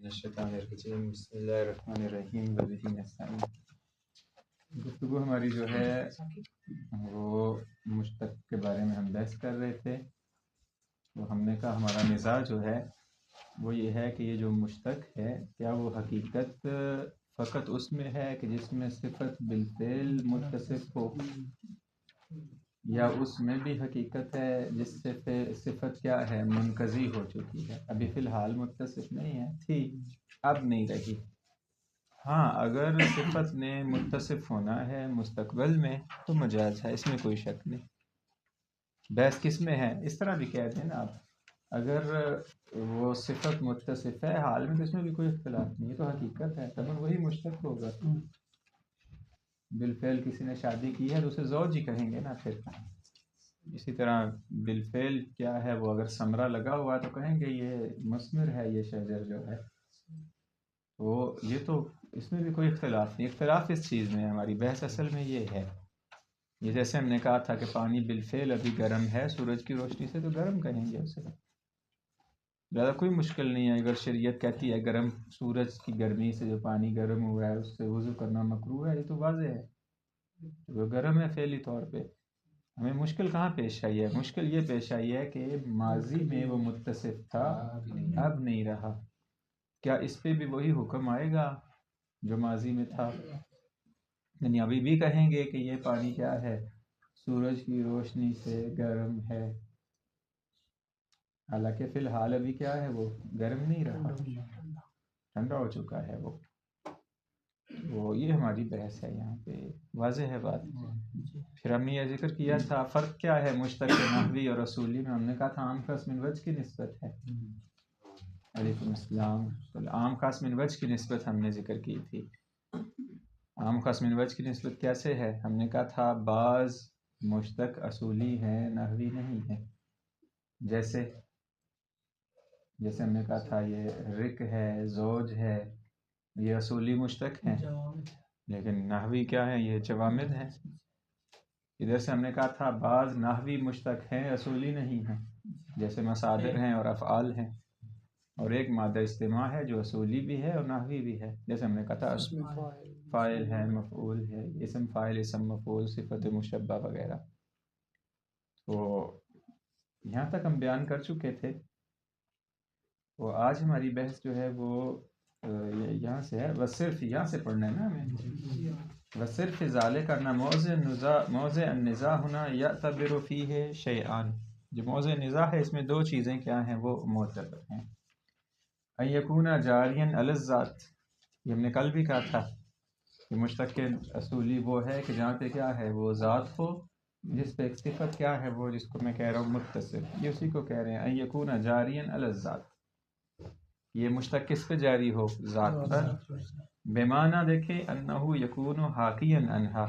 الشیطان الرجیم بسم اللہ الرحمن الرحیم وبہ نستعین۔ گفتگو ہماری جو ہے وہ مشتق کے بارے میں ہم بحث کر رہے تھے، تو ہم نے کہا ہمارا نزاع جو ہے وہ یہ ہے کہ یہ جو مشتق ہے کیا وہ حقیقت فقط اس میں ہے کہ جس میں صفت بالفعل متصف ہو، یا اس میں بھی حقیقت ہے جس سے صفت کیا ہے منقضی ہو چکی ہے، ابھی فی الحال متصف نہیں ہے، تھی اب نہیں رہی۔ ہاں اگر صفت نے متصف ہونا ہے مستقبل میں تو مجاز ہے، اس میں کوئی شک نہیں۔ بحث کس میں ہے، اس طرح بھی کہہ دیں نا آپ، اگر وہ صفت متصف ہے حال میں تو اس میں بھی کوئی اختلاف نہیں، یہ تو حقیقت ہے، تب وہی مشتق ہوگا۔ بالفعل کسی نے شادی کی ہے تو اسے زوج ہی کہیں گے نا، پھر اسی طرح بالفعل کیا ہے وہ اگر ثمرہ لگا ہوا ہے تو کہیں گے یہ مثمر ہے، یہ شجر جو ہے، تو یہ تو اس میں بھی کوئی اختلاف نہیں۔ اختلاف اس چیز میں ہے، ہماری بحث اصل میں یہ ہے، یہ جیسے ہم نے کہا تھا کہ پانی بالفعل ابھی گرم ہے سورج کی روشنی سے تو گرم کہیں گے اسے، زیادہ کوئی مشکل نہیں ہے۔ اگر شریعت کہتی ہے گرم سورج کی گرمی سے جو پانی گرم ہوا ہے اس سے وضو کرنا مکروہ ہے، یہ تو واضح ہے، وہ گرم ہے فعلی طور پہ۔ ہمیں مشکل کہاں پیش آئی ہے، مشکل یہ پیش آئی ہے کہ ماضی میں وہ متصف تھا اب نہیں رہا، کیا اس پہ بھی وہی حکم آئے گا جو ماضی میں تھا؟ یعنی ابھی بھی کہیں گے کہ یہ پانی کیا ہے سورج کی روشنی سے گرم ہے، حالانکہ فی الحال ابھی کیا ہے وہ گرم نہیں رہا، ٹھنڈا ہو چکا ہے وہ یہ ہماری بحث ہے، یہاں پہ واضح ہے بات۔ پھر ہم نے یہ ذکر کیا تھا فرق کیا ہے مشتق نحوی اور اصولی میں، ہم نے کہا تھا عام خاص من وجہ کی نسبت ہے۔ علیکم السلام۔ عام خاص من وجہ کی نسبت ہم نے ذکر کی تھی۔ عام خاص من وجہ کی نسبت کیسے ہے، ہم نے کہا تھا بعض مشتق اصولی ہیں نحوی نہیں ہے، جیسے ہم نے کہا تھا یہ رک ہے، زوج ہے، یہ اصولی مشتق ہیں، لیکن نحوی کیا ہے، یہ جوامد ہیں۔ ادھر سے ہم نے کہا تھا بعض نحوی مشتق ہیں اصولی نہیں ہیں، جیسے مصادر ہیں اور افعال ہیں، اور ایک مادہ اجتماع ہے جو اصولی بھی ہے اور نحوی بھی ہے، جیسے ہم نے کہا تھا فاعل ہے، مفعول ہے، اسم فاعل، اسم مفعول، صفت مشبہ وغیرہ۔ تو یہاں تک ہم بیان کر چکے تھے، وہ آج ہماری بحث جو ہے وہ یہاں سے ہے، وصرف یہاں سے پڑھنا ہے نا ہمیں، وصرف ذالک کرنا موضع النزاع ہونا یعتبر فیہ شیئان، جو موضع نزاع ہے اس میں دو چیزیں کیا ہیں وہ معتبر ہیں۔ ان یکون جاریا علی الذات، یہ ہم نے کل بھی کہا تھا کہ مشتق اصولی وہ ہے کہ جہاں پہ کیا ہے وہ ذات ہو، جس پہ ایک صفت کیا ہے وہ، جس کو میں کہہ رہا ہوں متصف، یہ اسی کو کہہ رہے ہیں ان یکون جاریا علی الذات، یہ مشتق کس پہ جاری ہو، ذات پر، بمعنی دیکھیں انہو یکون حاکیا عنہا،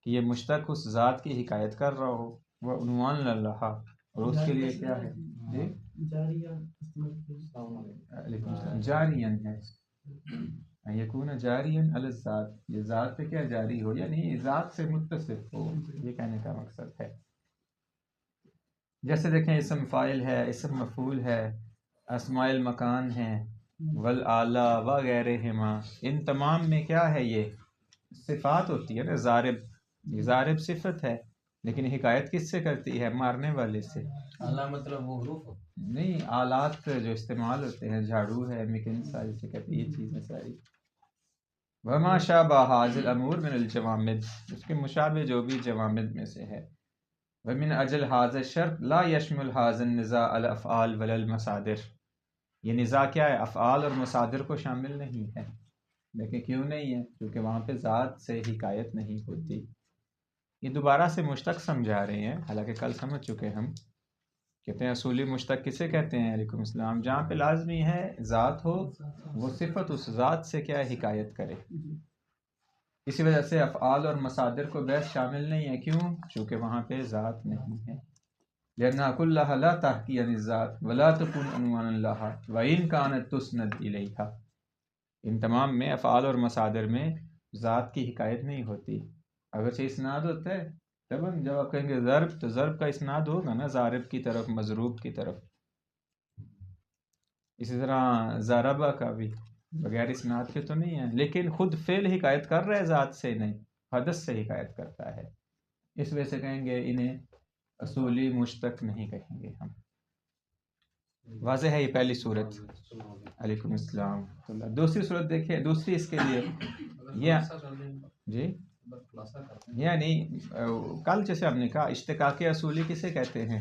کہ یہ مشتق اس ذات کی حکایت کر رہا ہو، وہ عنوان للہا، اور اس کے لیے کیا ہے جی جارین ہے، ان یکون جاریا علی الذات، یہ ذات پہ کیا جاری ہو، یعنی ذات سے متصف ہو، یہ کہنے کا مقصد ہے۔ جیسے دیکھیں اسم فاعل ہے، اسم مفعول ہے، اسماء المکان ہیں، والآلہ وغیرہما، ان تمام میں کیا ہے یہ صفات ہوتی ہے نا، ضارب، یہ ضارب صفت ہے لیکن حکایت کس سے کرتی ہے، مارنے والے سے۔ آلہ مطلب وہ حروف نہیں، آلات جو استعمال ہوتے ہیں، جھاڑو ہے، مکنسا جسے کہتے ہیں، یہ چیزیں ساری۔ وما شابہ ھذی الامور من الجوامد، اس کے مشابہ جو بھی جوامد میں سے ہے۔ ومن اجل ھذا الشرط لا يشمل ھذا النزاع الافعال ولا المصادر، یہ نزاع کیا ہے، افعال اور مصادر کو شامل نہیں ہے، لیکن کیوں نہیں ہے، کیونکہ وہاں پہ ذات سے حکایت نہیں ہوتی۔ یہ دوبارہ سے مشتق سمجھا رہے ہیں، حالانکہ کل سمجھ چکے ہم، کہتے ہیں اصولی مشتق کسے کہتے ہیں، علیکم السلام، جہاں پہ لازمی ہے ذات ہو، وہ صفت اس ذات سے کیا حکایت کرے۔ اسی وجہ سے افعال اور مصادر کو بحث شامل نہیں ہے، کیوں، چونکہ وہاں پہ ذات نہیں ہے۔ لأن كلها لا تحكي عن الذات ولا تكون عنوانا لها وإن كانت تسند إليها، ان تمام میں افعال اور مصادر میں ذات کی حکایت نہیں ہوتی، اگرچہ اسناد ہوتا ہے، تب جب آپ کہیں گے ضرب تو ضرب کا اسناد ہوگا نا، ضارب کی طرف، مضروب کی طرف، اسی طرح ضربہ کا بھی بغیر اسناد کے تو نہیں ہے، لیکن خود فعل حکایت کر رہے ذات سے نہیں، حدث سے حکایت کرتا ہے، اس وجہ سے کہیں گے انہیں اصولی مشتق نہیں کہیں گے ہم۔ واضح ہے یہ پہلی صورت؟ علیکم السلام ورحمۃ اللہ۔ دوسری صورت دیکھیں، دوسری اس کے لیے جی یعنی کل جیسے ہم نے کہا اشتقاق اصولی کسے کہتے ہیں؟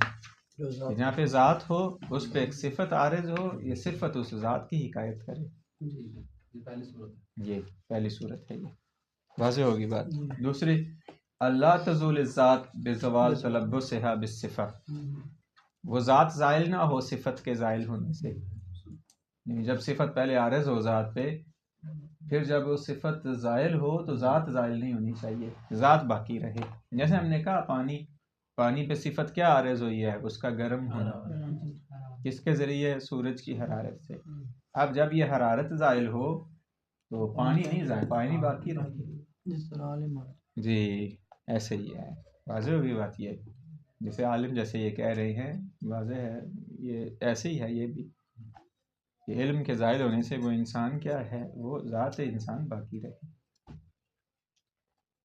جہاں پہ ذات ہو اس پہ ایک صفت عارض ہو، یہ صفت اس ذات کی حکایت کرے، یہ پہلی صورت ہے، یہ واضح ہوگی بات۔ دوسری اللہ تزول الذات بزوال تلبسها بالصفہ، وہ ذات زائل نہ ہو صفت کے زائل ہونے سے، یعنی جب صفت پہلے عارض ہو ذات پہ، پھر جب وہ صفت زائل ہو تو ذات زائل نہیں ہونی چاہیے، ذات باقی رہے۔ جیسے ہم نے کہا پانی پہ صفت کیا عارض ہوئی ہے؟ اس کا گرم ہونا، کس کے ذریعے؟ سورج کی حرارت سے۔ اب جب یہ حرارت زائل ہو تو پانی نہیں زائل، پانی باقی رہے، جی ایسے ہی ہے، واضح ہوگی بات۔ یہ جیسے عالم جیسے یہ کہہ رہے ہیں، واضح ہے، یہ ایسے ہی ہے یہ بھی، کہ علم کے زائل ہونے سے وہ انسان کیا ہے، وہ ذات انسان باقی رہے۔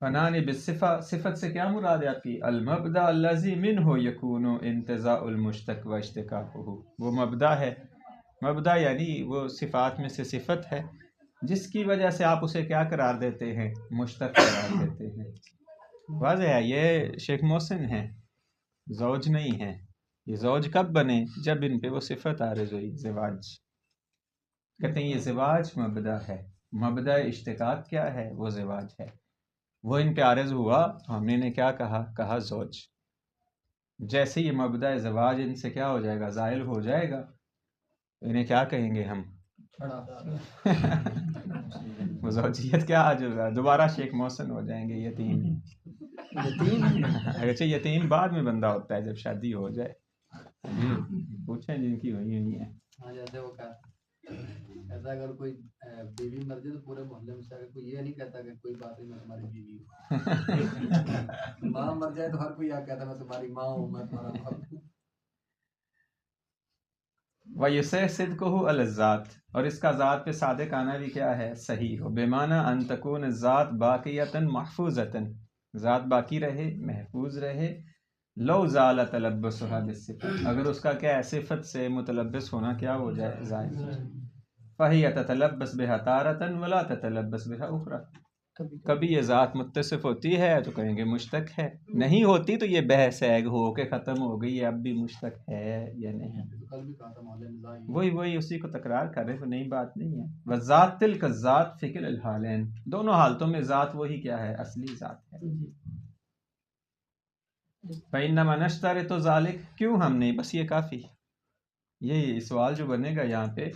فنانی بالصفہ، صفت سے کیا مراد ہے آپ کی؟ المبدا الذی منہ یکون انتزاع المشتق و اشتقاقہ، وہ مبدا ہے، مبدا یعنی وہ صفات میں سے صفت ہے جس کی وجہ سے آپ اسے کیا قرار دیتے ہیں؟ مشتق قرار دیتے ہیں۔ واضح ہے، یہ شیخ محسن ہیں، زوج نہیں ہیں۔ یہ زوج کب بنے؟ جب ان پہ وہ صفت عارض ہوئی، زواج۔ کہتے ہیں یہ زواج مبدا ہے، مبدا اشتقاق کیا ہے؟ وہ زواج ہے، وہ ان پہ عارض ہوا تو ہم نے انہیں کیا کہا زوج۔ جیسے یہ مبدا زواج ان سے کیا ہو جائے گا؟ زائل ہو جائے گا، تو انہیں کیا کہیں گے ہم؟ وہ زوجیت کیا آ جائے گا، دوبارہ شیخ محسن ہو جائیں گے، یتیم۔ اگرچہ یتیم بعد میں بندہ ہوتا ہے جب شادی ہو جائے، پوچھیں جن کی ہوئی نہیں ہے۔ جیسے وہ کہتا اگر کوئی بیوی مر جائے تو پورے محلے میں سے کوئی یہ نہیں کہتا کہ کوئی بات نہیں میں تمہاری بیوی ہوں، ماں مر جائے تو ہر کوئی یہ کہتا میں تمہاری ماں ہوں، میں تمہارا باپ ہوں۔ وَيُصِحُّ صِدْقُهُ عَلَى الذَّاتِ، اور اس کا ذات پہ صادق آنا بھی کیا ہے؟ صحیح ہو، بمعنی ان تکون الذات باقیۃ محفوظۃ، ذات باقی رہے، محفوظ رہے۔ لو زال تلبسها بالصفت، اگر اس کا کیا ہے؟ صفت سے متلبس ہونا کیا ہو جائے؟ زائل ہو جائے۔ فَهِيَ تَتَلَبَّسْ بِهَا تَارَةً وَلَا تَتَلَبَّسْ بِهَا أُخْرَى، کبھی یہ ذات متصف ہوتی ہے تو کہیں گے مشتق ہے، نہیں ہوتی تو یہ بحث ہے ہو کے ختم ہو گئی ہے، اب بھی مشتق ہے یا نہیں۔ وہی اسی کو تکرار کر رہے تو نئی بات نہیں ہے۔ وَالذَّاتُ تِلْكَ الذَّاتُ فِي كِلْ الْحَالَيْنِ، دونوں حالتوں میں ذات وہی کیا ہے؟ اصلی ذات ہے۔ فَإِنَّمَا نَشْتَرِطُ ذَلِكَ، کیوں ہم نہیں؟ بس یہ کافی، یہ سوال جو بنے گا یہاں پہ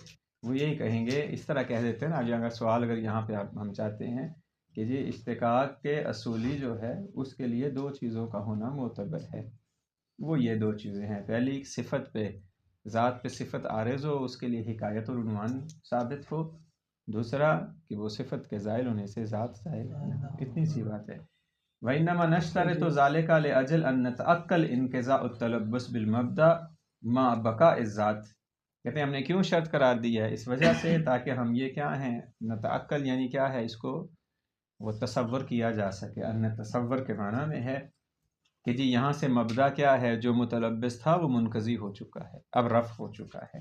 وہ یہی کہیں گے، اس طرح کہہ دیتے ہیں نا، اگر سوال اگر یہاں پہ ہم چاہتے ہیں کہ جی اشتقاق کے اصولی جو ہے اس کے لیے دو چیزوں کا ہونا معتبر ہے، وہ یہ دو چیزیں ہیں، پہلی صفت پہ، ذات پہ صفت عارض ہو، اس کے لیے حکایت اور عنوان ثابت ہو، دوسرا کہ وہ صفت کے زائل ہونے سے ذات زائل نہ ہو، اتنی سی بات ہے۔ وَإِنَّمَا نَشْتَرِطُ ذَلِكَ لِأَجْلِ أَن نَتَأَكَّلَ انقضاء التلبس بالمبدا مع بقاء الذات، کہتے ہیں ہم نے کیوں شرط قرار دی ہے؟ اس وجہ سے تاکہ ہم یہ کیا ہیں؟ نتعقل یعنی کیا ہے؟ اس کو وہ تصور کیا جا سکے، ان تصور کے معنی میں ہے کہ جی یہاں سے مبدا کیا ہے؟ جو متلبس تھا وہ منقضی ہو چکا ہے، اب رفع ہو چکا ہے،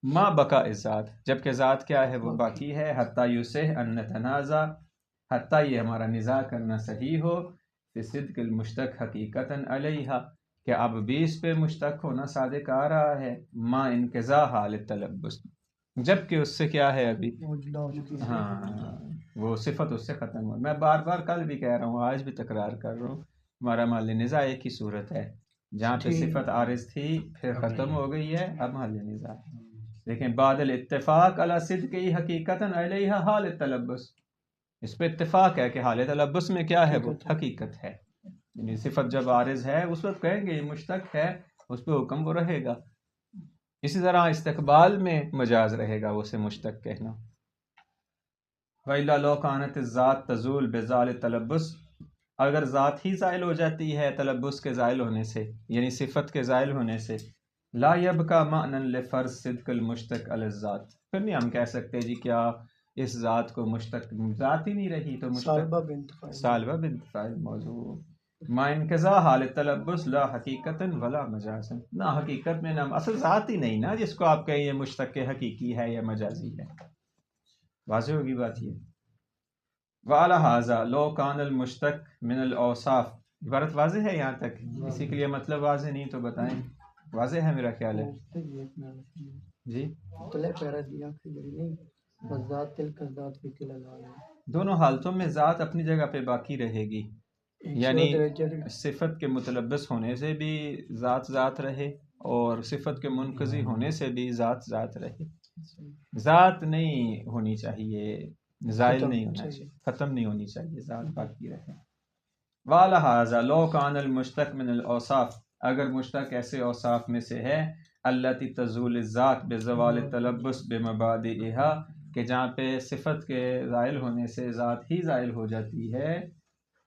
ما بقاء الذات، جبکہ ذات کیا ہے؟ وہ باقی ہے، حتی یصح ان نتنازع، حتی یہ ہمارا نزاع کرنا صحیح ہو، فی صدق المشتق حقیقتاً علیہا، کہ اب بھی اس پہ مشتق ہونا صادق آ رہا ہے، ما انقضاء حال تلبس، جبکہ اس سے کیا ہے؟ ابھی ہاں وہ صفت اس سے ختم ہو۔ میں بار بار کل بھی کہہ رہا ہوں، آج بھی تکرار کر رہا ہوں، ہمارا محل نزاع ایک ہی صورت ہے، جہاں پہ صفت عارض تھی پھر ختم ہو گئی ہے، اب محل نزاع ہے۔ لیکن بعد الاتفاق علی صدق حقیقتاً علیہا حال التلبس، اس پہ اتفاق ہے کہ حال تلبس میں کیا ہے؟ وہ حقیقت ہے، یعنی صفت جب عارض ہے اس وقت کہیں گے یہ مشتق ہے، اس پہ حکم وہ رہے گا۔ اسی طرح استقبال میں مجاز رہے گا اسے مشتق کہنا۔ وَإِلَّا لَوْ كَانَتِ الذَّاتُ تَزُولُ بِزَالِ التَّلَبُّسِ، اگر ذات ہی زائل ہو جاتی ہے تلبس کے زائل ہونے سے، یعنی صفت کے زائل ہونے سے، لا یبقى معنی لفرض صدق المشتق علی الذات، پھر نہیں ہم کہہ سکتے جی کیا اس ذات کو مشتق ذات ہی نہیں رہی تو مشتق سالبہ بنت فاعل موضوع ما انقضاء حال تلبس لا حقیقتا ولا مجازا، نہ حقیقت میں نہ اصل ذات ہی نہیں نا جس کو آپ کہیں یہ مشتق حقیقی ہے یا مجازی ہے، واضح ہوگی بات یہ. وعلی ھذا لو کان المشتق من الاوصاف، عبارت واضح ہے یہاں تک؟ کسی کے لیے مطلب واضح نہیں تو بتائیں، واضح ہے میرا خیال ہے جی. دونوں حالتوں میں ذات اپنی جگہ پہ باقی رہے گی، یعنی صفت کے متلبس ہونے سے بھی ذات ذات رہے اور صفت کے منقضی ہونے سے بھی ذات ذات رہے. ذات نہیں ہونی چاہیے، زائل نہیں ہونا چاہیے، ختم نہیں ہونی چاہیے، ذات باقی رہے. وعلی ھذا لو کان المشتق من الاوصاف، اگر مشتق ایسے اوصاف میں سے ہے التی تزول الذات بزوال تلبس بمبادئها، کہ جہاں پہ صفت کے زائل ہونے سے ذات ہی زائل ہو جاتی ہے،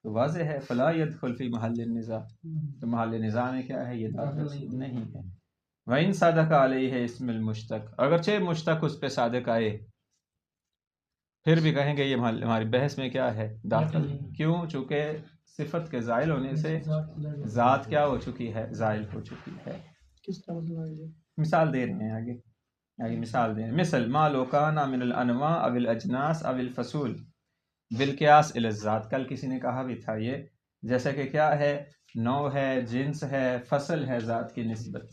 تو واضح ہے فلا يدخل فی محل النزاع، تو محل نزاع میں کیا ہے، یہ داخل نہیں ہے. وَإِن صَدَقَ عَلَيْهِ اسم المشتق، اگرچہ مشتق اس پہ صادق آئے پھر بھی کہیں گے یہ ہماری بحث میں کیا ہے، داخل. کیوں؟ چونکہ صفت کے زائل ہونے سے ذات کیا ہو چکی ہے، زائل ہو چکی ہے. کس طرح مثال دے رہے ہیں آگے مثال دیں. مثل ما لو کان من الانواع او الاجناس او الفصول بالقیاس الی الذات، کل کسی نے کہا بھی تھا یہ، جیسا کہ کیا ہے، نوع ہے، جنس ہے، فصل ہے ذات کی نسبت،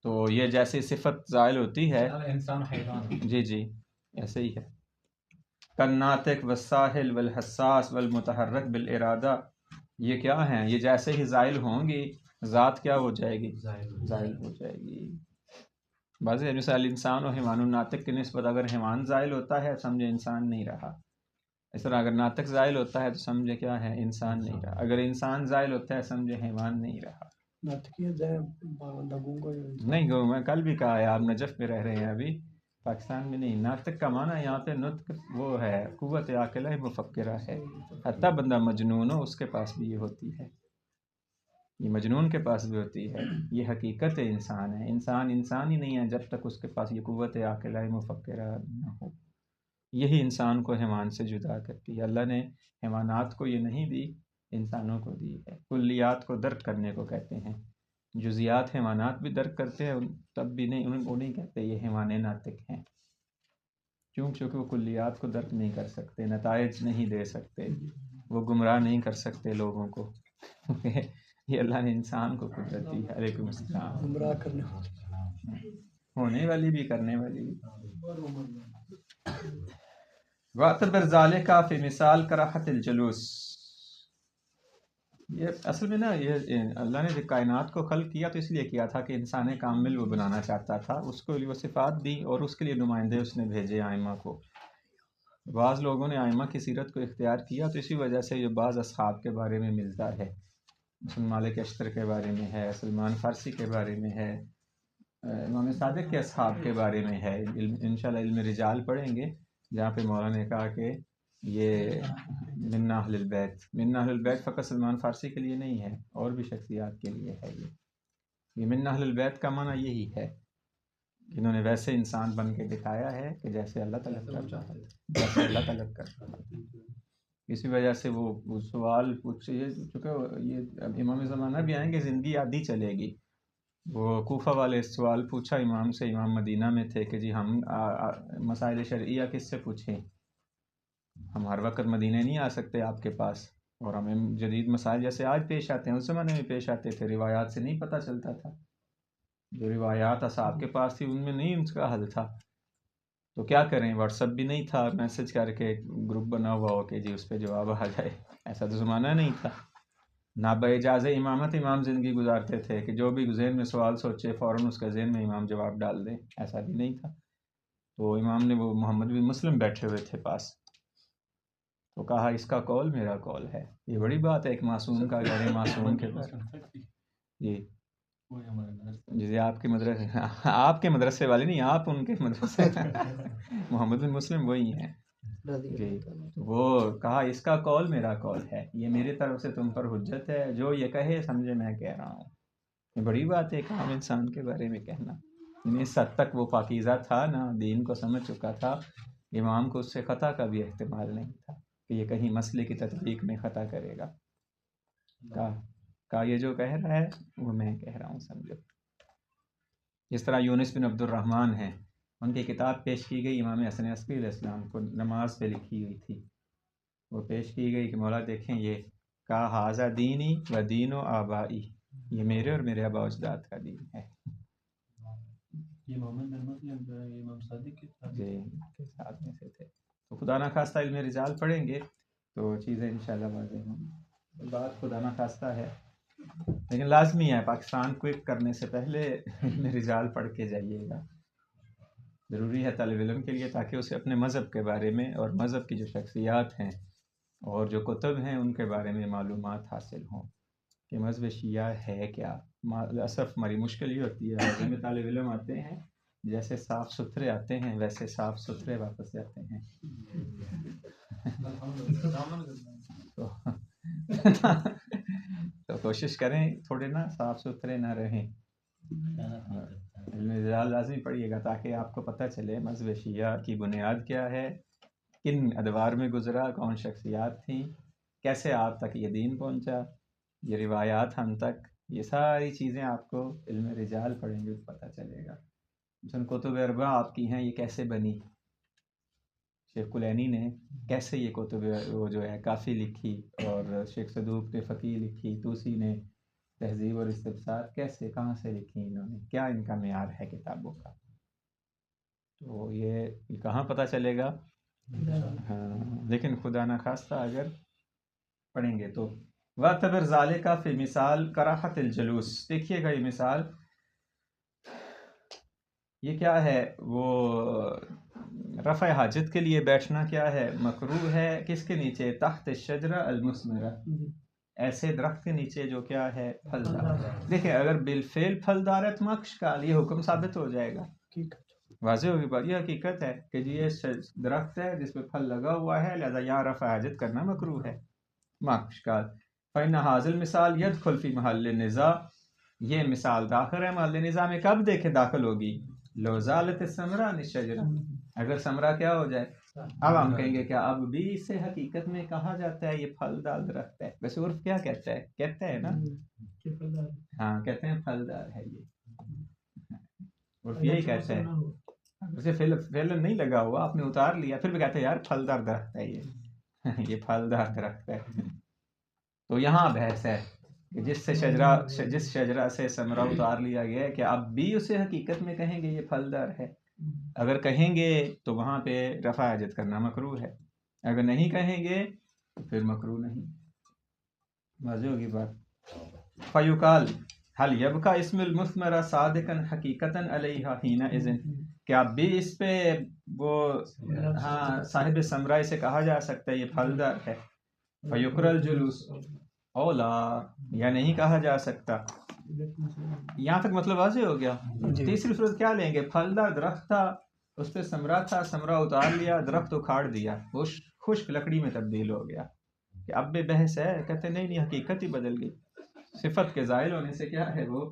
تو یہ جیسے صفت زائل ہوتی ہے انسان حیوان، جی جی ایسے ہی ہے. کالناطق والساہل والحساس والمتحرک بالارادہ، یہ کیا ہیں، یہ جیسے ہی زائل ہوں گی ذات کیا ہو جائے گی، زائل ہو جائے گی. بعض مثال انسان و حیوان، الناطق کی نسبت اگر حیوان زائل ہوتا ہے سمجھے انسان نہیں رہا، اس طرح اگر ناطق زائل ہوتا ہے تو سمجھے کیا ہے، انسان نہیں رہا. اگر انسان زائل ہوتا ہے سمجھے حیوان نہیں رہا. نہیں گو میں کل بھی کہا ہے، آپ نجف میں رہ رہے ہیں ابھی، پاکستان میں نہیں. ناطق کا معنی یہاں پہ نطق وہ ہے، قوت عاقلہ مفکرہ ہے. حتیٰ بندہ مجنون ہو اس کے پاس بھی یہ ہوتی ہے، یہ مجنون کے پاس بھی ہوتی ہے. یہ حقیقت انسان ہے، انسان ہی نہیں ہے جب تک اس کے پاس یہ قوت عاقلہ مفکرہ نہ ہو. یہی انسان کو حیوان سے جدا کرتی ہے. اللہ نے حیوانات کو یہ نہیں دی، انسانوں کو دی ہے. کلیات کو درک کرنے کو کہتے ہیں، جزیات حیوانات بھی درک کرتے ہیں تب بھی نہیں، ان کو نہیں کہتے یہ حیوان ناطق ہیں. چونکہ وہ کلیات کو درک نہیں کر سکتے، نتائج نہیں دے سکتے، وہ گمراہ نہیں کر سکتے لوگوں کو. یہ اللہ نے انسان کو قدرت دی ہے. علیکم السلام. گمراہ کرنے ہونے والی بھی کرنے والی بھی. وَاعْتَبِرْ ذَلِكَ فِي مثال کراہت الجلوس، یہ اصل میں نا یہ اللہ نے کائنات کو خلق کیا تو اس لیے کیا تھا کہ انسان کامل وہ بنانا چاہتا تھا، اس کو وہ صفات دی اور اس کے لیے نمائندے اس نے بھیجے ائمہ کو. بعض لوگوں نے ائمہ کی سیرت کو اختیار کیا تو اسی وجہ سے یہ بعض اصحاب کے بارے میں ملتا ہے. مالک اشتر کے بارے میں ہے، سلمان فارسی کے بارے میں ہے، امام صادق کے اصحاب کے بارے میں ہے. انشاءاللہ علم رجال پڑھیں گے جہاں پہ مولانا نے کہا کہ یہ من اہل البیت، من اہل البیت فقط سلمان فارسی کے لیے نہیں ہے، اور بھی شخصیات کے لیے ہے. یہ من اہل البیت کا معنی یہی ہے، انہوں نے ویسے انسان بن کے دکھایا ہے کہ جیسے اللہ تعالیٰ کرتا ہے، جیسے اللہ تعالیٰ کرتا ہے. اسی وجہ سے وہ سوال پوچھے، چونکہ یہ امام زمانہ بھی آئیں گے، زندگی آدھی چلے گی. وہ کوفہ والے سوال پوچھا امام سے، امام مدینہ میں تھے کہ جی ہم مسائل شرعیہ کس سے پوچھیں، ہم ہر وقت مدینہ نہیں آ سکتے آپ کے پاس، اور ہمیں جدید مسائل جیسے آج پیش آتے ہیں اس زمانے میں پیش آتے تھے، روایات سے نہیں پتہ چلتا تھا. جو روایات اصحاب کے پاس تھی ان میں نہیں ان کا حل تھا، تو کیا کریں، واٹس ایپ بھی نہیں تھا میسج کر کے گروپ بنا ہوا ہو کہ جی اس پہ جواب آ جائے، ایسا تو زمانہ نہیں تھا. نہ باجاز امامت امام زندگی گزارتے تھے کہ جو بھی ذہن میں سوال سوچے فوراً اس کا ذہن میں امام جواب ڈال دیں، ایسا بھی نہیں تھا. تو امام نے وہ محمد بن مسلم بیٹھے ہوئے تھے پاس، تو کہا اس کا قول میرا قول ہے. یہ بڑی بات ہے ایک معصوم کا غیر معصوم کے بارے میں. جی جیسے آپ کے مدرسے والے نہیں، آپ ان کے مدرسے محمد بن مسلم وہی ہیں جی. وہ کہا اس کا قول میرا قول ہے، یہ میری طرف سے تم پر حجت ہے، جو یہ کہے سمجھے میں کہہ رہا ہوں. یہ بڑی بات ہے ایک عام انسان کے بارے میں کہنا. یعنی اس حد تک وہ پاکیزہ تھا نا، دین کو سمجھ چکا تھا، امام کو اس سے خطا کا بھی احتمال نہیں تھا کہ یہ کہیں مسئلے کی تطبیق میں خطا کرے گا. کا یہ جو کہہ رہا ہے وہ میں کہہ رہا ہوں، سمجھو. جس طرح یونس بن عبد الرحمن ہیں، ان کی کتاب پیش کی گئی امام حسن عسکری علیہ السلام کو، نماز پہ لکھی ہوئی تھی. وہ پیش کی گئی کہ مولا دیکھیں یہ کا حاضہ دینی و دین و آبائی، یہ میرے اور میرے آبا اجداد کا دین ہے. یہ محمد بن مسلم جو ہے امام صادق کے ساتھ جی کے ساتھ میں سے تھے. تو خدا نخواستہ علم رجال پڑھیں گے تو چیزیں انشاءاللہ واضح ہوں گی. بات خدا نخواستہ ہے لیکن لازمی ہے پاکستان کوئک کرنے سے پہلے علم رجال پڑھ کے جائیے گا. ضروری ہے طالب علم کے لیے تاکہ اسے اپنے مذہب کے بارے میں اور مذہب کی جو شخصیات ہیں اور جو کتب ہیں ان کے بارے میں معلومات حاصل ہوں کہ مذہب شیعہ ہے کیا. للاسف ہماری مشکل یہ ہوتی ہے میں طالب علم آتے ہیں جیسے صاف ستھرے آتے ہیں ویسے صاف ستھرے واپس جاتے ہیں. تو کوشش کریں تھوڑے نا صاف ستھرے نہ رہیں. علم رجال لازمی پڑھیے گا تاکہ آپ کو پتہ چلے مذہب شیعہ کی بنیاد کیا ہے، کن ادوار میں گزرا، کون شخصیات تھیں، کیسے آپ تک یہ دین پہنچا، یہ روایات ہم تک، یہ ساری چیزیں آپ کو علم رجال پڑھیں گے تو پتہ چلے گا. مثلا کتب اربع آپ کی ہیں یہ کیسے بنی، شیخ کلینی نے کیسے یہ کتب وہ جو ہے کافی لکھی، اور شیخ صدوق نے فقیہ لکھی، توسی نے تہذیب اور استبصار کیسے کہاں سے لکھی، انہوں نے کیا ان کا معیار ہے کتابوں کا. تو یہ کہاں پتہ چلے گا. ہاں لیکن خدا نخواستہ اگر پڑھیں گے تو وَاعْتَبِرْ ذَلِكَ فی مثال کراہت الجلوس. دیکھیے گا یہ مثال یہ کیا ہے، وہ رفع حاجت کے لیے بیٹھنا کیا ہے، مکروہ ہے کس کے نیچے، تحت الشجرہ المثمرہ، ایسے درخت کے نیچے جو کیا ہے پھلدار. دیکھیں اگر بالفعل پھلدار ہے تو مکشکال یہ حکم ثابت ہو جائے گا، واضح ہوگی بات. یہ حقیقت ہے کہ جی یہ درخت ہے جس پہ پھل لگا ہوا ہے لہذا یہاں رفع حاجت کرنا مکروہ ہے، مکشکال. فإن هذا المثال يدخل في محل النزاع، یہ مثال داخل ہے محل نزاع میں. کب دیکھے داخل ہوگی، لو زالت الثمرہ عن الشجرہ، اگر ثمرہ کیا ہو جائے. اب ہم کہیں گے کیا اب بھی اسے حقیقت میں کہا جاتا ہے یہ پھلدار درخت ہے، ویسے عرف کیا کہتا ہے، کہتا ہے نا ہاں کہتے ہیں پھلدار ہے یہ، عرف یہی کہتا ہے. اسے فعل نہیں لگا ہوا، آپ نے اتار لیا پھر بھی کہتے ہیں یار پھلدار درخت ہے یہ پھلدار درخت ہے. تو یہاں بحث ہے کہ جس شجرہ سے ثمرہ اتار لیا گیا ہے کہ اب بھی اسے حقیقت میں کہیں گے یہ پھلدار ہے. اگر کہیں گے تو وہاں پہ رفع حاجت کرنا مکروہ ہے، اگر نہیں کہیں گے تو پھر مکروہ نہیں. واضح ہوگی بات. فیقال هل يبقى اسم المثمرة صادقا حقیقتا علیہا حینئذ، کہ اب بھی اس پہ وہ ہاں صاحب ثمرہ سے کہا جا سکتا ہے یہ پھلدار ہے. فیقر الجلوس اولا، یا نہیں کہا جا سکتا. یہاں تک مطلب واضح ہو گیا. تیسری صورت کیا لیں گے، پھلدار درخت تھا اس پہ ثمرہ تھا، ثمرہ اتار لیا، درخت اکھاڑ دیا، وہ خشک لکڑی میں تبدیل ہو گیا. کہ اب بھی بحث ہے، کہتے نہیں حقیقت ہی بدل گئی. صفت کے زائل ہونے سے کیا ہے وہ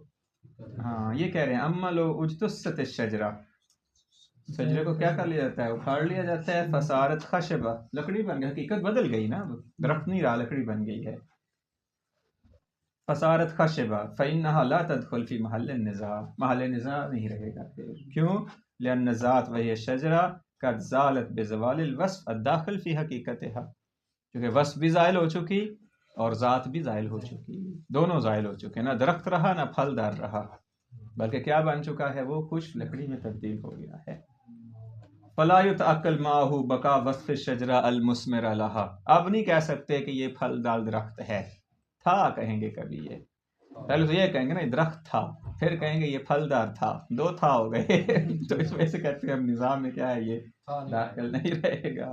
ہاں یہ کہہ رہے ہیں اما لو اجتثت الشجرہ، شجرے کو کیا کر لیا جاتا ہے، اکھاڑ لیا جاتا ہے. فصارت خشبہ، لکڑی بن گئی، حقیقت بدل گئی نا، درخت نہیں رہا لکڑی بن گئی ہے. فصارت خشبہ فإنها لا تدخل في محل النزاع، محل نزاع نہیں رہے گا. کیوں، لأن ذات وہی شجرہ قد زالت بزوال الوصف الداخل في حقیقتها، کیونکہ وصف بھی زائل ہو چکی اور ذات بھی زائل ہو چکی، دونوں زائل ہو چکے. نہ درخت رہا نہ پھلدار رہا، بلکہ کیا بن چکا ہے، وہ خشک لکڑی میں تبدیل ہو گیا ہے. فلا يتعقل معه بقاء وصف الشجرہ المثمرہ لها، اب نہیں کہہ سکتے کہ یہ پھلدار درخت ہے، تھا کہیں گے کبھی. یہ پہلے تو یہ کہیں گے نا درخت تھا، پھر کہیں گے یہ پھلدار تھا، دو تھا ہو گئے. تو اس وجہ سے کہتے ہیں اب نظام میں کیا ہے یہ داخل نہیں رہے گا.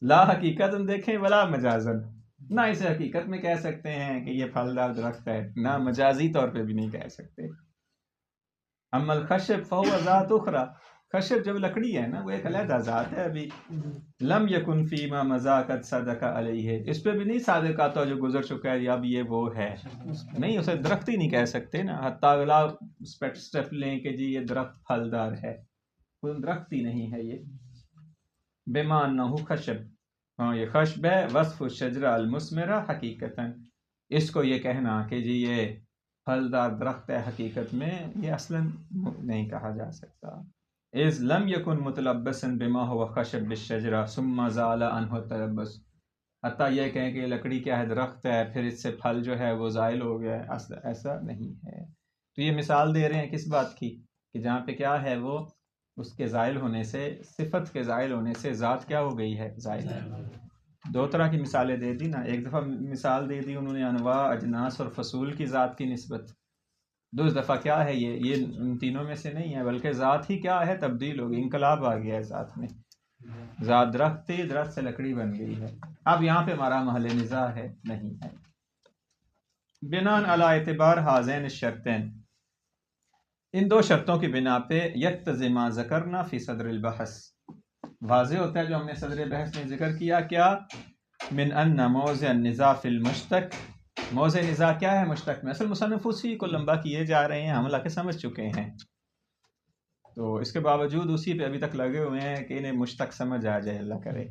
لا حقیقت دیکھیں ولا مجازن، نہ اسے حقیقت میں کہہ سکتے ہیں کہ یہ پھلدار درخت ہے، نہ مجازی طور پہ بھی نہیں کہہ سکتے. اما الخشب فهو ذات اخرى، خشب جب لکڑی ہے نا وہ ایک علیحدہ ذات ہے. ابھی لم یکن فیما مذاقت صدق علیہ، اس پہ بھی نہیں صادق آتا جو گزر چکا ہے اب یہ وہ ہے نہیں، اسے درخت ہی نہیں کہہ سکتے نا. حتیٰ اگلا اسٹیپ لیں کہ جی یہ درخت پھلدار ہے، کوئی درخت ہی نہیں ہے یہ. بما انہ خشب، ہاں یہ خشب ہے. وصف الشجرہ المثمرہ حقیقتاً، اس کو یہ کہنا کہ جی یہ پھلدار درخت ہے حقیقت میں یہ اصلاً نہیں کہا جا سکتا. اذ لم یکن متلبسا بما هو خشب بالشجرہ ثم زال عنہ التلبس، حتیٰ یہ کہیں کہ یہ لکڑی کیا ہے درخت ہے پھر اس سے پھل جو ہے وہ زائل ہو گیا ہے، ایسا نہیں ہے. تو یہ مثال دے رہے ہیں کس بات کی کہ جہاں پہ کیا ہے وہ اس کے زائل ہونے سے، صفت کے زائل ہونے سے ذات کیا ہو گئی ہے زائل ہے. دو طرح کی مثالیں دے دی نا، ایک دفعہ مثال دے دی انہوں نے انواع اجناس اور فصول کی ذات کی نسبت، دوسری دفعہ کیا ہے یہ ان تینوں میں سے نہیں ہے بلکہ ذات ہی کیا ہے تبدیل ہو گئی، انقلاب آ گیا ہے ذات میں. ذات درخت تھی، درخت سے لکڑی بن گئی ہے. اب یہاں پہ ہمارا محل نزاع ہے نہیں ہے. بناء علی اعتبار ہذین الشرطین، ان دو شرطوں کی بنا پہ یقتضی ما ذکرنا فی صدر البحث، واضح ہوتا ہے جو ہم نے صدر بحث میں ذکر کیا کیا، من ان موضع النزاع فی المشتق، موضع نزاع کیا ہے مشتق میں. اصل مصنف اسی کو لمبا کیے جا رہے ہیں، ہم لا کے سمجھ چکے ہیں، تو اس کے باوجود اسی پہ ابھی تک لگے ہوئے ہیں کہ انہیں مشتق سمجھ آ جائے اللہ کرے.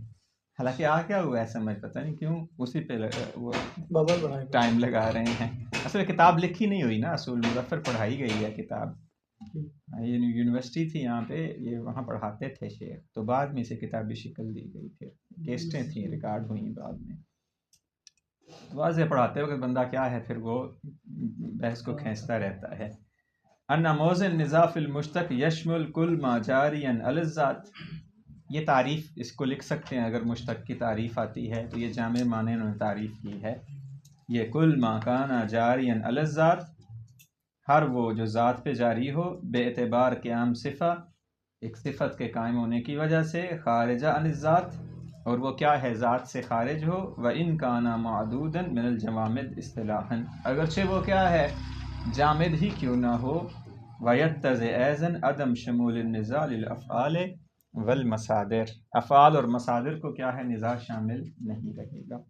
حالانکہ آ کیا ہوا ہے سمجھ پتہ نہیں کیوں اسی پہ وہ ٹائم لگا رہے ہیں. اصل کتاب لکھی نہیں ہوئی نا، اصول مظفر پڑھائی گئی ہے کتاب، یونیورسٹی تھی یہاں پہ، یہ وہاں پڑھاتے تھے شیخ، تو بعد میں اسے کتابی شکل دی گئی، پھر کیسٹیں تھیں ریکارڈ ہوئیں بعد میں. واضح پڑھاتے وقت بندہ کیا ہے پھر وہ بحث کو کھینچتا رہتا ہے. ان موضع النزاع فی المشتق یشمل کل ما جاری علی الذات، یہ تعریف اس کو لکھ سکتے ہیں اگر مشتق کی تعریف آتی ہے تو یہ جامع معنی انہوں نے تعریف کی ہے. یہ کل ما کان جاری علی الذات، ہر وہ جو ذات پہ جاری ہو، بے اعتبار قیام صفہ، ایک صفت کے قائم ہونے کی وجہ سے، خارجہ عن الذات، اور وہ کیا ہے ذات سے خارج ہو، وَإِن كَانَ مَعْدُودًا مِنَ الْجَوَامِدِ اصطلاحًا، اگرچہ وہ کیا ہے جامد ہی کیوں نہ ہو. وَيَتَّضِحُ أَيْضًا عدم شمول النزاع للأفعال والمصادر، افعال اور مصادر کو کیا ہے نزاع شامل نہیں رہے گا.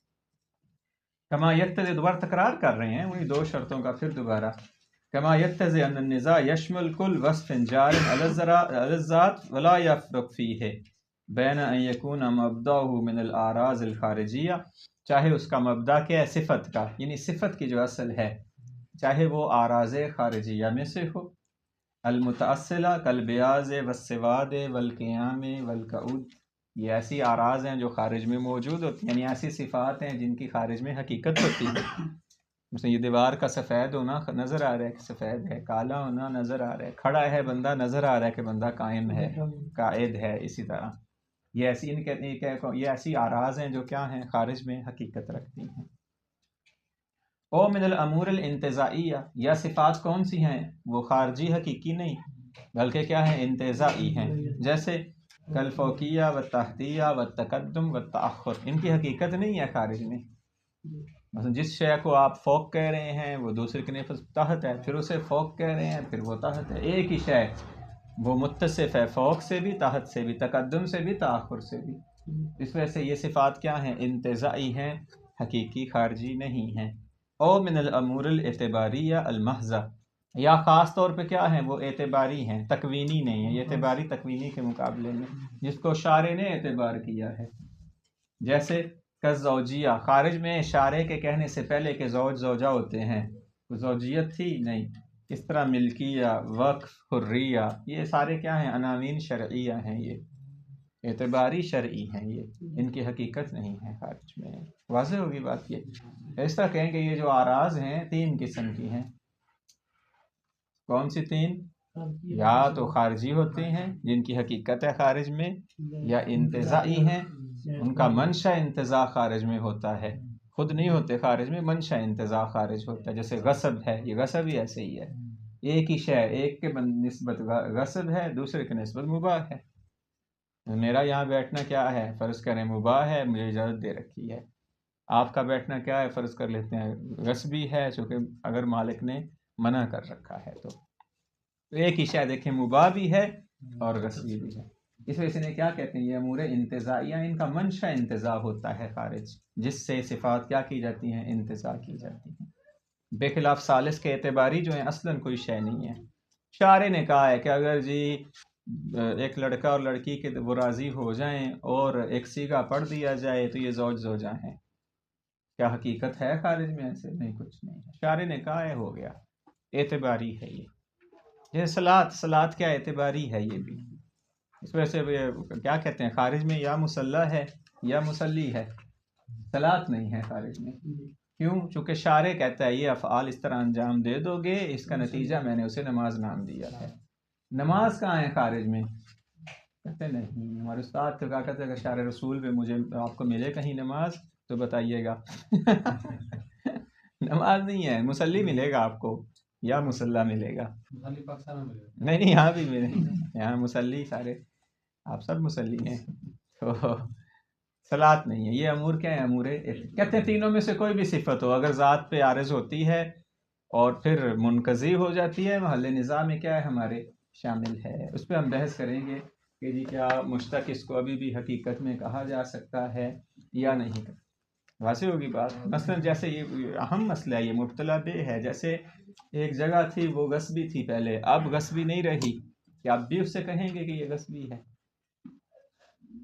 کما یقتضی، دوبارہ تکرار کر رہے ہیں انہی دو شرطوں کا پھر دوبارہ، کما یقتضی ان النزاع یشمل کل وصف جار علی الذات ولا یفرق فیہ بین ان یکون مبدأہ من الاعراض الخارجیہ، چاہے اس کا مبدا کیا ہے صفت کا، یعنی صفت کی جو اصل ہے چاہے وہ اعراض خارجیہ میں سے ہو، المتاصلہ کالبیاض والسواد والقیام والقعود، یہ ایسی اعراض ہیں جو خارج میں موجود ہوتی ہیں، یعنی ایسی صفات ہیں جن کی خارج میں حقیقت ہوتی ہے. مثلا یہ دیوار کا سفید ہونا نظر آ رہا ہے کہ سفید ہے، کالا ہونا نظر آ رہا ہے، کھڑا ہے بندہ نظر آ رہا ہے کہ بندہ قائم ہے، قائد ہے. اسی طرح یہ ایسی یہ ایسی اعراض ہیں جو کیا ہیں خارج میں حقیقت رکھتی ہیں. او من الامور الانتزاعیہ، یا صفات کون سی ہیں وہ خارجی حقیقی نہیں بلکہ کیا ہیں انتزاعی ہیں، جیسے کل فوقیہ و تحتیہ و تقدم و تاخر، ان کی حقیقت نہیں ہے خارج میں. مثلا جس شے کو آپ فوق کہہ رہے ہیں وہ دوسرے کے نفس تحت ہے، پھر اسے فوق کہہ رہے ہیں پھر وہ تحت ہے. ایک ہی شے وہ متصف ہے فوق سے بھی، تحت سے بھی، تقدم سے بھی، تاخر سے بھی. اس وجہ سے یہ صفات کیا ہیں انتزاعی ہیں، حقیقی خارجی نہیں ہیں. او من الامور الاعتباریہ المحضہ، یا خاص طور پہ کیا ہیں وہ اعتباری ہیں، تکوینی نہیں ہیں. یہ اعتباری تکوینی کے مقابلے میں جس کو شارع نے اعتبار کیا ہے، جیسے کالزوجیہ، خارج میں شارع کے کہنے سے پہلے کہ زوج زوجہ ہوتے ہیں زوجیت تھی نہیں. اس طرح ملکیہ، وقف، حریہ، یہ سارے کیا ہیں عناوین شرعیہ ہیں، یہ اعتباری شرعی ہیں، یہ ان کی حقیقت نہیں ہے خارج میں. واضح ہوگی بات. یہ اس طرح کہیں کہ یہ جو اعراض ہیں تین قسم کی ہیں. کون سی تین؟ یا تو خارجی ہوتے ہیں جن کی حقیقت ہے خارج میں، یا انتزاعی ہیں ان کا منشا انتزاع خارج میں ہوتا ہے، خود نہیں ہوتے خارج میں، منشا انتزاع خارج ہوتا ہے. جیسے غصب ہے، یہ غصب ہی ایسے ہی ہے، ایک ہی شے ایک کے نسبت غصب ہے، دوسرے کے نسبت مباح ہے. میرا یہاں بیٹھنا کیا ہے فرض کریں مباح ہے، مجھے اجازت دے رکھی ہے. آپ کا بیٹھنا کیا ہے فرض کر لیتے ہیں غصبی ہے، چونکہ اگر مالک نے منع کر رکھا ہے. تو ایک ہی شے دیکھیں مباح بھی ہے اور غصبی بھی ہے. اس وجہ سے انہیں کیا کہتے ہیں؟ یہ امور انتزاعیہ، ان کا منشا انتزاع ہوتا ہے خارج، جس سے صفات کیا کی جاتی ہیں؟ انتزاع کی جاتی ہیں. بخلاف ثالث کے اعتباری جو ہیں اصلاً کوئی شے نہیں ہے. شارع نے کہا ہے کہ اگر جی ایک لڑکا اور لڑکی کے وہ راضی ہو جائیں اور ایک سیگا پڑھ دیا جائے تو یہ زوج زوجہ ہیں. کیا حقیقت ہے خارج میں؟ ایسے نہیں، کچھ نہیں ہے. شارع نے کہا ہے ہو گیا، اعتباری ہے یہ. یہ صلاۃ کیا اعتباری ہے یہ بھی. اس وجہ سے کیا کہتے ہیں خارج میں یا مسلح ہے یا مسلی ہے، صلاۃ نہیں ہے خارج میں. کیوں؟ چونکہ شارع کہتا ہے یہ افعال اس طرح انجام دے دو گے، اس کا نتیجہ میں نے اسے نماز نام دیا ہے. نماز کہاں ہے خارج میں؟ کہتے نہیں. ہمارے استاد تو کہا کہتے اگر شارع رسول پہ مجھے آپ کو ملے کہیں نماز تو بتائیے گا. نماز نہیں ہے، مسلی ملے گا آپ کو یا مسلح ملے گا. نہیں یہاں بھی ملے، یہاں مسلی سارے آپ سب مسلی ہیں. تو صلاۃ نہیں ہے. یہ امور کیا ہے؟ امور کہتے ہیں تینوں میں سے کوئی بھی صفت ہو اگر ذات پہ عارض ہوتی ہے اور پھر منقضی ہو جاتی ہے، محل نزاع میں کیا ہے ہمارے شامل ہے. اس پہ ہم بحث کریں گے کہ جی کیا مشتق اس کو ابھی بھی حقیقت میں کہا جا سکتا ہے یا نہیں. واضح ہوگی بات. مثلا جیسے یہ اہم مسئلہ یہ مبتلا بے ہے. جیسے ایک جگہ تھی وہ غصبی تھی پہلے، اب غصبی نہیں رہی، کہ آپ بھی اس سے کہیں گے کہ یہ غصبی ہے؟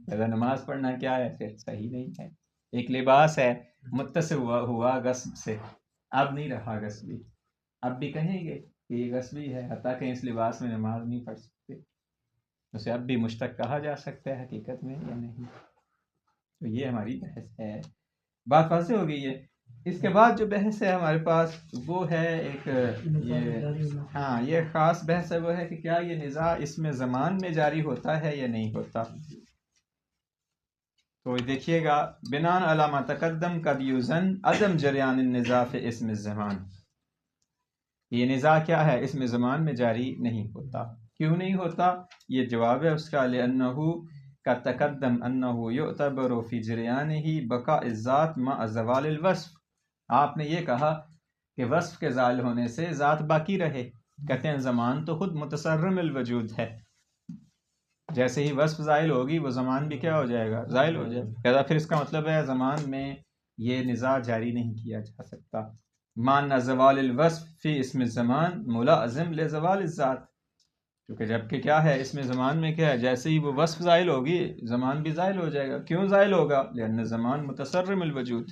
اگر نماز پڑھنا کیا ہے پھر صحیح نہیں ہے. ایک لباس ہے متصل ہوا غصب سے، اب نہیں رہا غصبی، اب بھی کہیں گے کہ یہ غصبی ہے حتیٰ کہ اس لباس میں نماز نہیں پڑھ سکتے. اسے اب بھی مشتق کہا جا سکتا ہے حقیقت میں یا نہیں؟ تو یہ ہماری بحث ہے. بات واضح ہو گئی ہے. اس کے بعد جو بحث ہے ہمارے پاس وہ ہے ایک یہ خاص بحث ہے، وہ ہے کہ کیا یہ نزاع اس میں زمان میں جاری ہوتا ہے یا نہیں ہوتا. تو دیکھیے گا بناء علی ما تقدم قد یوزن عدم جریان النزاع فی اسم الزمان. یہ نزاع کیا ہے؟ اسم زمان میں جاری نہیں ہوتا. کیوں نہیں ہوتا؟ یہ جواب ہے اس کا، لأنہ کا تقدم انہ یعتبر فی جریانہ بقاء الذات مع زوال الوصف. آپ نے یہ کہا کہ وصف کے زائل ہونے سے ذات باقی رہے. کہتے ہیں زمان تو خود متصرم الوجود ہے، جیسے ہی وصف زائل ہوگی وہ زمان بھی کیا ہو جائے گا؟ زائل ہو جائے گا. پھر اس کا مطلب ہے زمان میں یہ نزاع جاری نہیں کیا جا سکتا. مان زوال الوصف فی اسم الزمان ملازم لزوال الذات. کیونکہ جبکہ کیا ہے اس میں زمان میں کیا ہے؟ جیسے ہی وہ وصف زائل ہوگی زمان بھی زائل ہو جائے گا. کیوں زائل ہوگا؟ لأن زمان متصرم الوجود.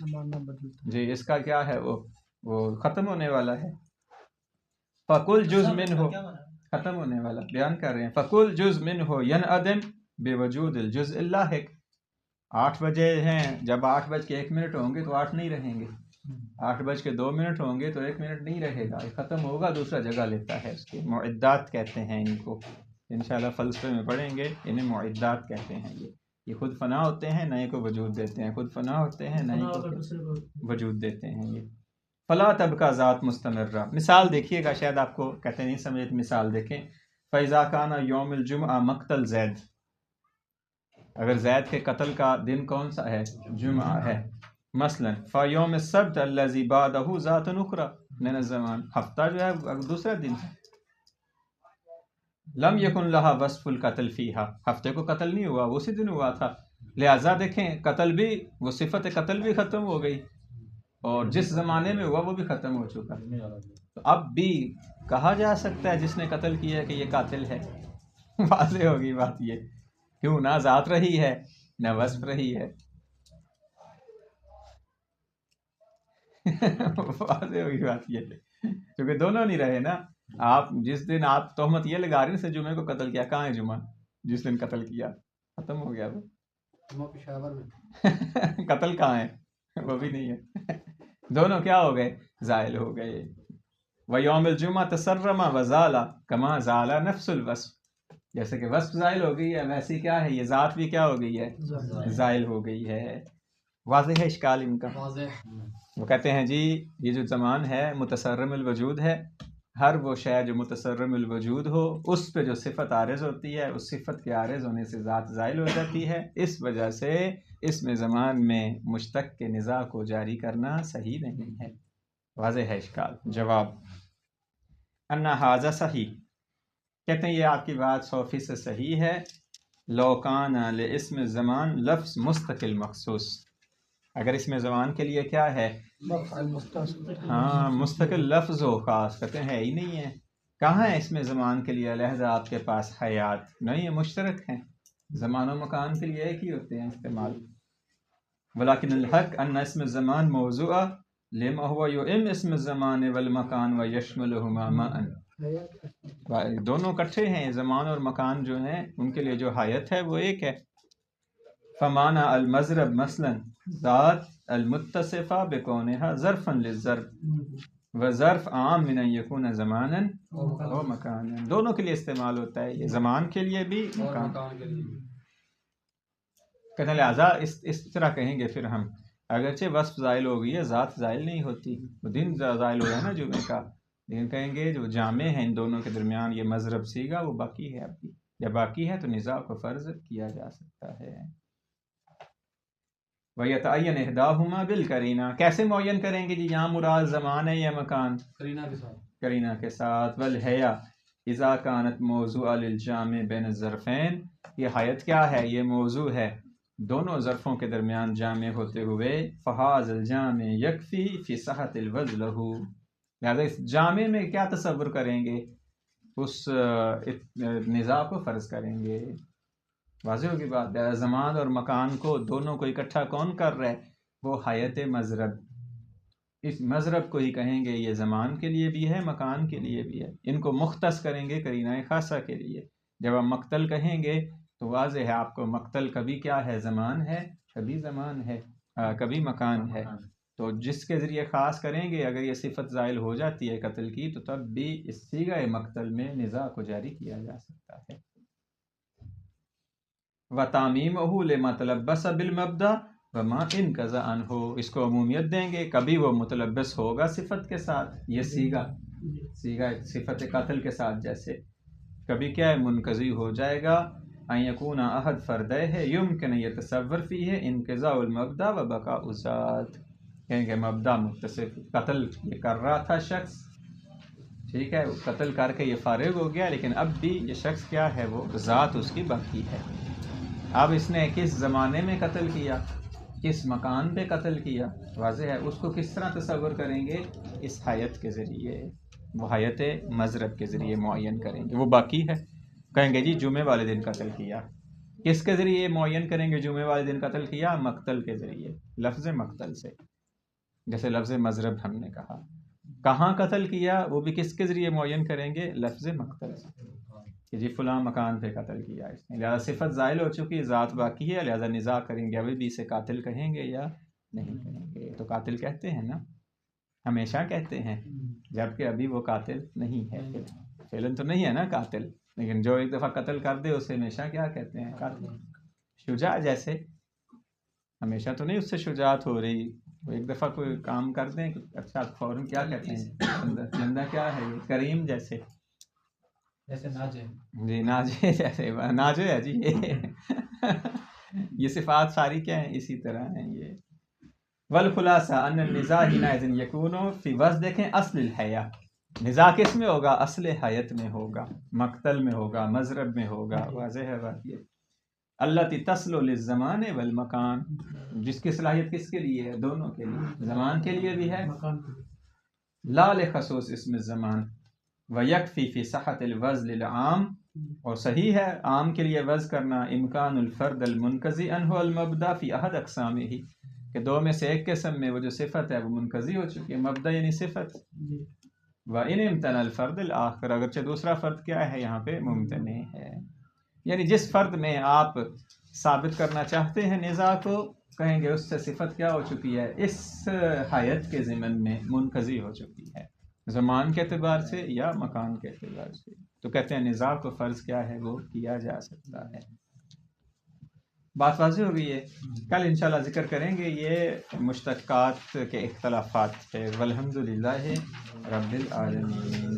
جی اس کا کیا ہے؟ وہ ختم ہونے والا ہے. فکل جز من ہو، ختم ہونے والا بیان کر رہے ہیں. فکل جز من ہو ینعدم بوجود الجزء اللاحق. 8 بجے ہیں، جب 8:01 ہوں گے تو 8 نہیں رہیں گے. 8:02 ہوں گے تو 1 منٹ نہیں رہے گا، یہ ختم ہوگا، دوسرا جگہ لیتا ہے. اس کے معدات کہتے ہیں ان کو، انشاءاللہ فلسفے میں پڑھیں گے. انہیں معدات کہتے ہیں. یہ خود فنا ہوتے ہیں، نئے کو وجود دیتے ہیں. خود فنا ہوتے ہیں، نئے کو وجود دیتے ہیں. یہ فلا تبقى ذات مستمرہ. مثال دیکھیے گا، شاید آپ کو کہتے نہیں سمجھے، مثال دیکھیں. فَإِذَا كَانَ يَوْمُ الْجُمْعَةِ مقتل زید، اگر زید کے قتل کا دن کون سا ہے؟ جمعہ ہے. مثلا فَيَوْمِ السَّبْتِ الَّذِي بَعْدَهُ ذَاتٌ أُخْرَى من الزمان. ہفتہ جو ہے دوسرا دن ہے. لم یکن لہا وصف القتل فیہا، ہفتے کو قتل نہیں ہوا، وہ اسی دن ہوا تھا. لہٰذا دیکھیں قتل بھی، وہ صفت قتل بھی ختم ہو گئی، اور جس زمانے میں ہوا وہ بھی ختم ہو چکا. تو اب بھی کہا جا سکتا ہے جس نے قتل کیا کہ یہ قاتل ہے. واضح ہوگی بات. یہ کیوں؟ نہ ذات رہی ہے نہ وصف رہی ہے. واضح ہوگی بات. یہ کیونکہ دونوں نہیں رہے نا. آپ جس دن آپ تہمت یہ لگا رہے ہیں جمعے کو قتل کیا، کہاں ہے جمعہ جس دن قتل کیا؟ ختم ہو گیا وہ. پشاور میں قتل کہاں ہے؟ وہ بھی نہیں ہے. دونوں کیا ہو گئے؟ زائل ہو گئے. وَيَوْمِ الْجُمْعَةِ تَسَرَّمَ وَزَالَ كَمَا زَالَ نَفْسُ الْوَصْفِ. جیسے کہ وصف زائل ہو گئی ہے ویسی کیا ہے یہ ذات بھی کیا ہو گئی ہے؟ زائل ہو گئی ہے. واضح ہے اشکال ان کا. وہ کہتے ہیں جی یہ جو زمان ہے متصرم الوجود ہے. ہر وہ شے جو متصرم الوجود ہو اس پہ جو صفت عارض ہوتی ہے، اس صفت کے عارض ہونے سے ذات زائل ہو جاتی ہے. اس وجہ سے اس میں زمان میں مشتق کے نزاع کو جاری کرنا صحیح نہیں ہے. واضح ہے اشکال. جواب ان ھذا صحیح، کہتے ہیں یہ آپ کی بات 100% صحیح ہے. لو کان لاسم زمان لفظ مستقل مخصوص، اگر اس میں زمان کے لیے کیا ہے ہاں مستقل لفظ ہو خاص، کہتے ہیں ہی نہیں ہے. کہاں ہے اس میں زمان کے لیے علیحدہ آپ کے پاس حیات؟ نہیں، یہ مشترک ہیں، زمان و مکان کے لیے ایک ہی ہوتے ہیں استعمال. ولیکن الحق ان اسم زمان موضوع لما هو يؤم اسم الزمان والمکان ويشملهما معا. دونوں کٹھے ہیں، زمان اور مکان جو ہیں ان کے لیے جو حیات ہے وہ ایک ہے. فمانا المضرب مثلا ذات المتصفہ بکونها ظرفا للظرف وظرف عام من ان يكون زمانا و مکانا. دونوں کے لیے استعمال ہوتا ہے، یہ زمان کے لیے بھی مکان کے لیے. کہتے ہیں لہٰذا اس طرح کہیں گے پھر ہم، اگرچہ وصف زائل ہو گئی ہے ذات زائل نہیں ہوتی. وہ دن زائل ہو گیا نا جمعے کا، لیکن کہیں گے جو جامع ہیں ان دونوں کے درمیان یہ مضرب سیگا وہ باقی ہے. اب بھی جب باقی ہے تو نزاع کو فرض کیا جا سکتا ہے. وَيَتَعَيَّنْ إِحْدَاهُمَا بِالْقَرِينَةِ. کیسے معین کریں گے جی یہاں مراد زمان ہے یا مکان؟ قرینہ کے ساتھ. قرینہ کے ساتھ. وَالْحَيَا اذا كانت موضوع للجامع بین الظرفین. یہ حیت کیا ہے؟ یہ موضوع ہے دونوں ظرفوں کے درمیان جامع ہوتے ہوئے. فہذا الجامع یکفی فی صحت الوضع لہ. لہذا اس جامع میں کیا تصور کریں گے؟ اس نزاع کو فرض کریں گے. واضح ہوگی بات. زمان اور مکان کو دونوں کو اکٹھا کون کر رہا ہے؟ وہ حیت مضرب. اس مضرب کو ہی کہیں گے یہ زمان کے لیے بھی ہے مکان کے لیے بھی ہے. ان کو مختص کریں گے قرینہ خاصہ کے لیے. جب ہم مقتل کہیں گے تو واضح ہے آپ کو مقتل کبھی کیا ہے؟ زمان ہے، کبھی زمان ہے، کبھی مکان ہے. تو جس کے ذریعے خاص کریں گے اگر یہ صفت زائل ہو جاتی ہے قتل کی تو تب بھی اس صیغہ مقتل میں نزاع کو جاری کیا جا سکتا ہے. وَتَعْمِيمُهُ لِمَا تَلَبَّسَ بِالْمَبْدَأِ وَمَا انْقَضَى عَنْهُ. اس کو عمومیت دیں گے، کبھی وہ متلبس ہوگا صفت کے ساتھ، یہ صیغہ صفت قتل کے ساتھ جیسے، کبھی کیا ہے منقضی ہو جائے گا. ان یکون احد فردیہ یمکن یتصور فیہ انقضاء المبدا و بقاء الذات. کہیں کہ مبدا متصف قتل یہ کر رہا تھا شخص، ٹھیک ہے، قتل کر کے یہ فارغ ہو گیا، لیکن اب بھی یہ شخص کیا ہے؟ وہ ذات اس کی باقی ہے. اب اس نے کس زمانے میں قتل کیا، کس مکان پہ قتل کیا، واضح ہے. اس کو کس طرح تصور کریں گے؟ اس حیت کے ذریعے، وہ حیت مضرب کے ذریعے معین کریں گے. وہ باقی ہے، کہیں گے جی جمعے والے دن قتل کیا. کس کے ذریعے معین کریں گے جمعے والے دن قتل کیا؟ مقتل کے ذریعے، لفظ مقتل سے، جیسے لفظ مضرب ہم نے کہا. کہاں قتل کیا وہ بھی کس کے ذریعے معین کریں گے؟ لفظ مقتل سے، کہ جی فلاں مکان پہ قتل کیا اس نے. لہذا صفت زائل ہو چکی، ذات باقی ہے، لہذا نزاع کریں گے ابھی بھی اسے قاتل کہیں گے یا نہیں کہیں گے. تو قاتل کہتے ہیں نا، ہمیشہ کہتے ہیں، جبکہ ابھی وہ قاتل نہیں ہے. فعلاً تو نہیں ہے نا قاتل، لیکن جو ایک دفعہ قتل کر دے اسے ہمیشہ کیا کہتے ہیں؟ قاتل. شجاع جیسے ہمیشہ تو نہیں اس سے شجاعت ہو رہی، وہ ایک دفعہ کوئی کام کر دیں اچھا فوراً کیا کہتے ہیں؟ بندہ کیا ہے؟ کریم جیسے ناجے. جی ناجے جیسے، ناجے ہے جی یہ صفات ساری کیا ہیں؟ اسی طرح ہیں یہ. والخلاصہ ان النزاع حینئذ یکون فی وصف، دیکھیں اصل الحیا، نزاع کس میں ہوگا؟ اصل حیت میں ہوگا، مقتل میں ہوگا، مضرب میں ہوگا. واضح ہے بات یہ. التی تصل للزمان والمکان، جس کی صلاحیت کس کے لیے ہے؟ دونوں کے لیے، زمان کے لیے بھی ہے، لا لخصوص اسم الزمان. ویکفی فی صحت الوضع للعام، اور صحیح ہے عام کے لیے وضع کرنا امکان الفرد المنقضی عنہ المبدا فی احد اقسامہ، کہ دو میں سے ایک قسم میں وہ جو صفت ہے وہ منقضی ہو چکی ہے، مبدا یعنی صفت. وَإِنِ امْتَنَى الْفَرْدُ الْآخَرُ، اگرچہ دوسرا فرد کیا ہے یہاں پہ؟ ممتنع ہے. یعنی جس فرد میں آپ ثابت کرنا چاہتے ہیں نزاع کو، کہیں گے اس سے صفت کیا ہو چکی ہے؟ اس حیت کے ضمن میں منقضی ہو چکی ہے، زمان کے اعتبار سے یا مکان کے اعتبار سے. تو کہتے ہیں نزاع کو فرض کیا ہے؟ وہ کیا جا سکتا ہے. بات واضح ہو گئی ہے. کل انشاءاللہ ذکر کریں گے یہ مشتقات کے اختلافات پہ. والحمدللہ رب العالمین.